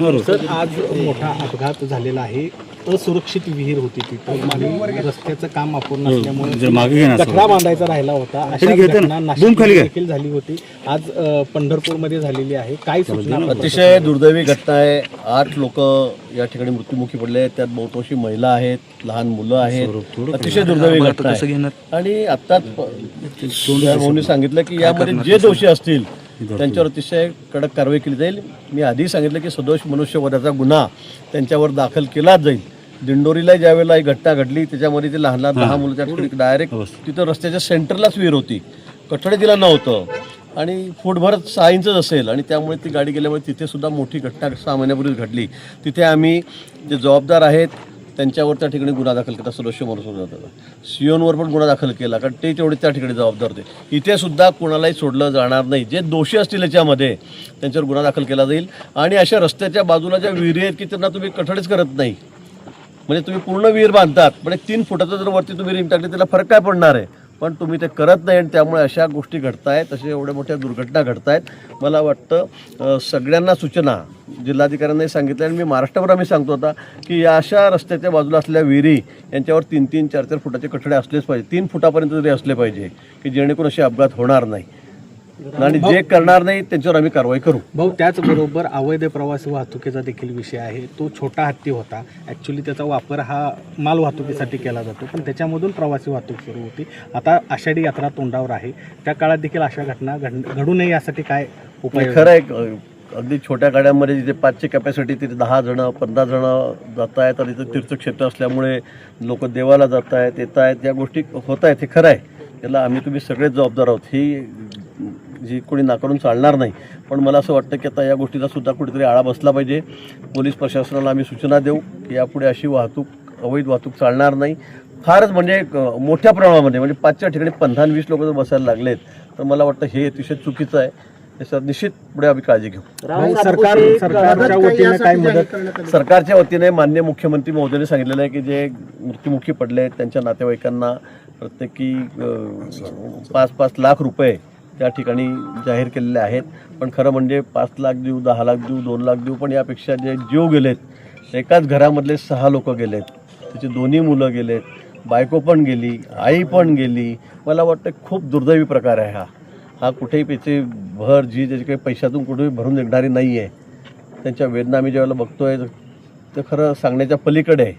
Sir, आज मोठा अपघात झालेला आहे. असुरक्षित विहीर होती तिथं आणि रस्त्याचं काम अपूर्ण असल्यामुळे गठरा बांधायचा राहिला होता. अशा घटना नाशिकमध्ये देखील झाली होती. आज पंढरपूरमध्ये झालेली आहे. काय सूचना? अतिशय दुर्दैवी घटना आहे. 8 लोक या ठिकाणी मृत्युमुखी पडले आहेत. त्यात बहुतांशी महिला आहेत, लहान मुलं आहेत. अतिशय दुर्दैवी घटना आहे. आणि आत्ताच भाऊंनी सांगितलं की यामध्ये जे दोषी असतील त्यांच्यावर अतिशय कडक कारवाई केली जाईल. मी आधी सांगितलं की सदोष मनुष्यवधाचा गुन्हा त्यांच्यावर दाखल केला जाईल. दिंडोरीला ज्यावेळेला ही घटना घडली त्याच्यामध्ये ते लहान लहान 10 मुलं त्या ठिकाणी डायरेक्ट तिथं रस्त्याच्या सेंटरलाच विहीर होती. कठडे तिला नव्हतं आणि फूटभर 6 इंचच असेल आणि त्यामुळे ती गाडी गेल्यामुळे तिथे सुद्धा मोठी घटना 6 महिन्यापूर्वी घडली. तिथे आम्ही जे जबाबदार आहेत त्यांच्यावर त्या ठिकाणी गुन्हा दाखल केला. सदस्य मनुष्यवधाचा सिओनवर पण गुन्हा दाखल केला कारण ते तेवढे त्या ठिकाणी जबाबदार होते. इथे सुद्धा कोणालाही सोडलं जाणार नाही. जे दोषी असतील याच्यामध्ये त्यांच्यावर गुन्हा दाखल केला जाईल. आणि अशा रस्त्याच्या बाजूला ज्या विहिरी आहेत की त्यांना तुम्ही कठडेच करत नाही, म्हणजे तुम्ही पूर्ण विहीर बांधतात पण 3 फुटाचं जर वरती तुम्ही रिंग टाकली त्याला फरक काय पडणार आहे, पण तुम्ही ते करत नाही आणि त्यामुळे अशा गोष्टी घडत आहेत. अशा एवढ्या मोठ्या दुर्घटना घडत आहेत. मला वाटतं सगळ्यांना सूचना जिल्हाधिकाऱ्यांनाही सांगितलं आणि मी महाराष्ट्रभर आम्ही सांगतो होता की या अशा रस्त्याच्या बाजूला असलेल्या विहिरी यांच्यावर 3-3, 4-4 फुटाचे कठडे असलेच पाहिजे. 3 फुटापर्यंत तरी असले पाहिजे की जेणेकरून असे अपघात होणार नाही आणि जे करणार नाही त्यांच्यावर आम्ही कारवाई करू. भाऊ, त्याचबरोबर अवैध प्रवासी वाहतुकीचा देखील विषय आहे. तो छोटा हत्ती होता. ॲक्च्युली त्याचा वापर हा माल वाहतुकीसाठी केला जातो पण त्याच्यामधून प्रवासी वाहतूक सुरू होती. आता आषाढी यात्रा तोंडावर आहे. त्या काळात देखील अशा घटना घडू नये यासाठी काय उपाय? खरं आहे. अगदी छोट्या गाड्यांमध्ये जिथे 5ची कॅपॅसिटी तिथे 10 जणं 15 जणं जात आहेत आणि इथं तीर्थक्षेत्र असल्यामुळे लोक देवाला जात आहेत येत आहेत. या गोष्टी होत आहेत. हे खरं आहे. याला आम्ही तुम्ही सगळेच जबाबदार आहोत. ही जी कोणी नाकारून चालणार नाही. पण मला असं वाटतं की आता या गोष्टीला सुद्धा कुठेतरी आळा बसला पाहिजे. पोलीस प्रशासनाला आम्ही सूचना देऊ की यापुढे अशी वाहतूक अवैध वाहतूक चालणार नाही. फारच म्हणजे मोठ्या प्रमाणामध्ये म्हणजे 5च्या ठिकाणी 15-20 लोक जर बसायला लागलेत तर मला वाटतं हे अतिशय चुकीचं आहे. त्याच्यावर निश्चित पुढे आम्ही काळजी घेऊ. सरकारच्या वतीने काय मदत? सरकारच्या वतीने माननीय मुख्यमंत्री महोदयांनी सांगितलेलं आहे की जे मृत्युमुखी पडले आहेत त्यांच्या नातेवाईकांना प्रत्येकी 5-5 लाख रुपये त्या ठिकाणी जाहीर केलेले आहेत. पण खरं म्हणजे 5 लाख देऊ, 10 लाख देऊ, 2 लाख देऊ, पण यापेक्षा जे जीव गेलेत एकाच घरामधले 6 लोक गेलेत, त्याची 2 मुलं गेलेत, बायको पण गेली, आई पण गेली. मला वाटतं खूप दुर्दैवी प्रकार आहे हा कुठेही त्याची भर जी त्याची काही पैशातून कुठेही भरून निघणारी नाही आहे. त्यांच्या वेदना आम्ही ज्यावेळेला बघतोय ते खरं सांगण्याच्या पलीकडे आहे.